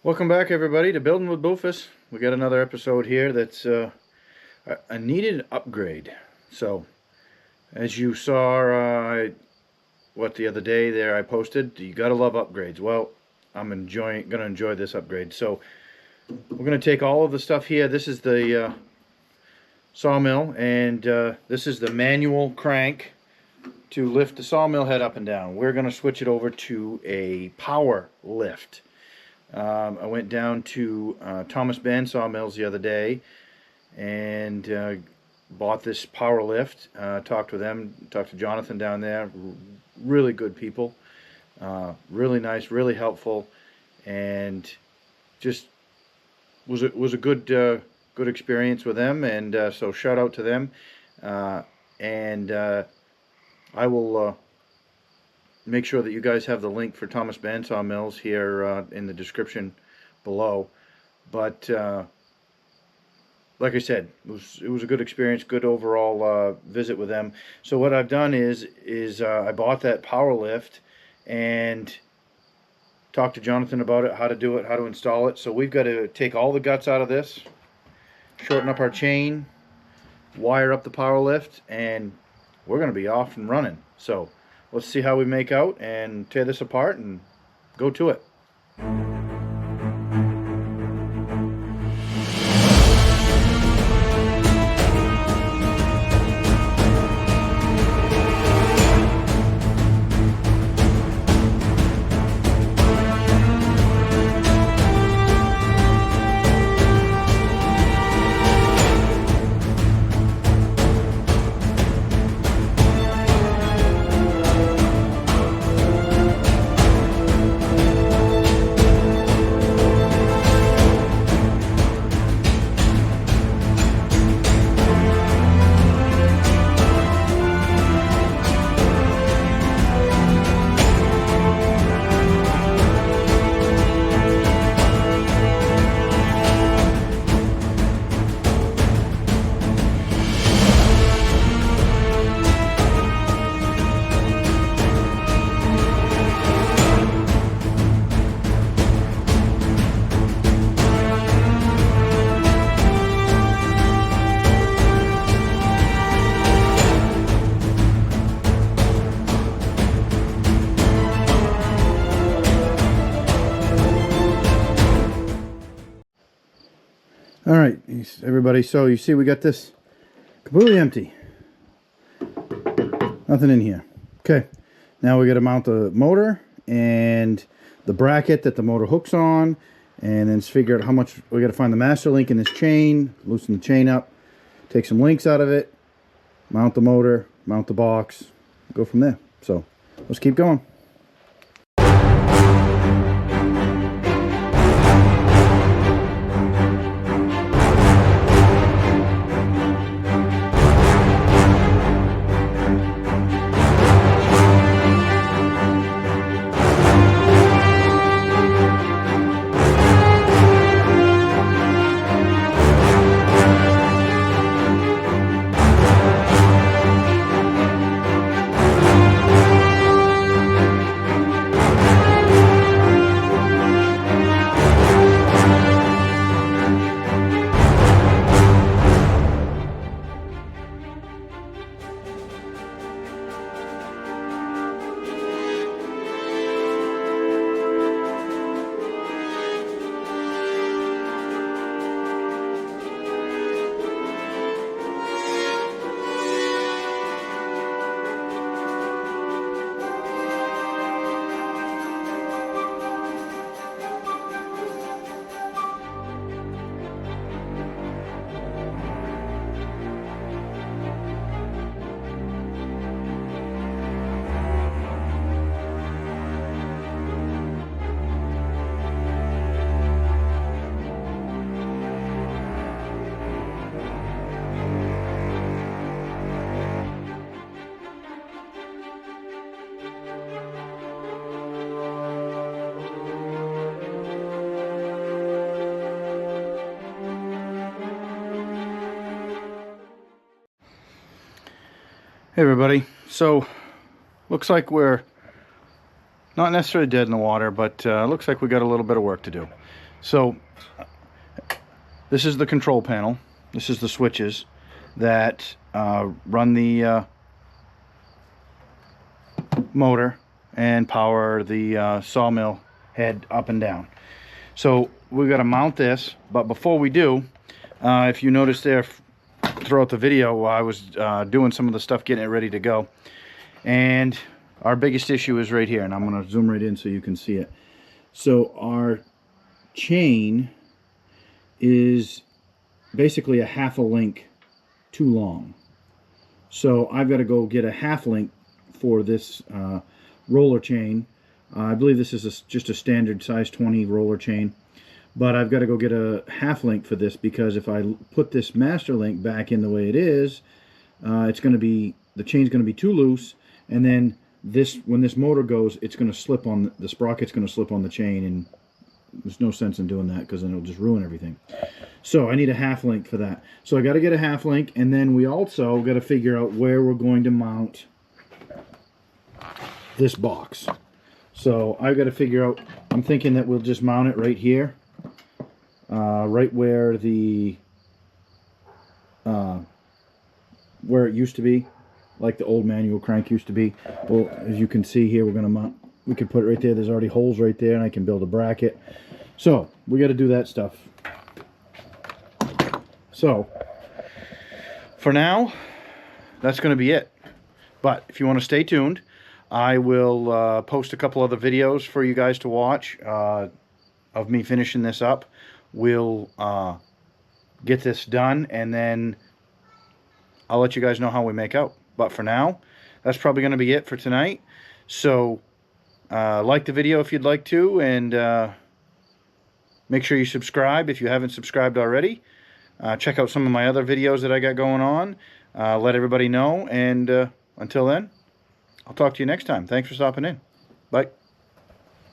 Welcome back, everybody, to Building with Boofus. We got another episode here that's a needed upgrade. So, as you saw, the other day there I posted, you gotta love upgrades. Well, I'm gonna enjoy this upgrade. So, we're gonna take all of the stuff here. This is the sawmill, and this is the manual crank to lift the sawmill head up and down. We're gonna switch it over to a power lift. I went down to Thomas Band Sawmills the other day and bought this power lift. Talked with them, talked to Jonathan down there. Really good people, really nice, really helpful, and just was a good experience with them. And so shout out to them. And I will make sure that you guys have the link for Thomas Band Sawmills here in the description below. But like I said, it was a good experience, good overall visit with them. So what I've done is I bought that power lift and talked to Jonathan about it, how to do it, how to install it. So we've got to take all the guts out of this, shorten up our chain, wire up the power lift, and we're going to be off and running. So let's see how we make out and tear this apart and go to it. All right, everybody, so you see we got this completely empty. Nothing in here. Okay, now we got to mount the motor and the bracket that the motor hooks on, and then figure out how much. We got to find the master link in this chain, loosen the chain up, take some links out of it, mount the motor, mount the box, go from there. So let's keep going. Hey everybody, so looks like we're not necessarily dead in the water, but looks like we got a little bit of work to do. So this is the control panel. This is the switches that run the motor and power the sawmill head up and down. So we've got to mount this, but before we do, if you notice there throughout the video, I was doing some of the stuff, getting it ready to go, and our biggest issue is right here, and I'm going to zoom right in so you can see it. So our chain is basically a half a link too long. So I've got to go get a half link for this roller chain. I believe this is just a standard size 20 roller chain, but I've got to go get a half link for this, because if I put this master link back in the way it is, it's going to be, the chain's going to be too loose, and then when this motor goes, it's going to slip on the sprocket's going to slip on the chain, and there's no sense in doing that, because then it'll just ruin everything. So I need a half link for that. So I got to get a half link, and then we also got to figure out where we're going to mount this box. So I've got to figure out, I'm thinking that we'll just mount it right here, right where the where it used to be, like the old manual crank used to be. Well, as you can see here, we're going to mount, we could put it right there. There's already holes right there, and I can build a bracket. So we got to do that stuff. So for now, that's going to be it. But if you want to stay tuned, I will post a couple other videos for you guys to watch of me finishing this up. We'll get this done, and then I'll let you guys know how we make out. But for now, that's probably going to be it for tonight. So like the video if you'd like to, and make sure you subscribe if you haven't subscribed already. Check out some of my other videos that I got going on. Let everybody know, and until then, I'll talk to you next time. Thanks for stopping in. Bye.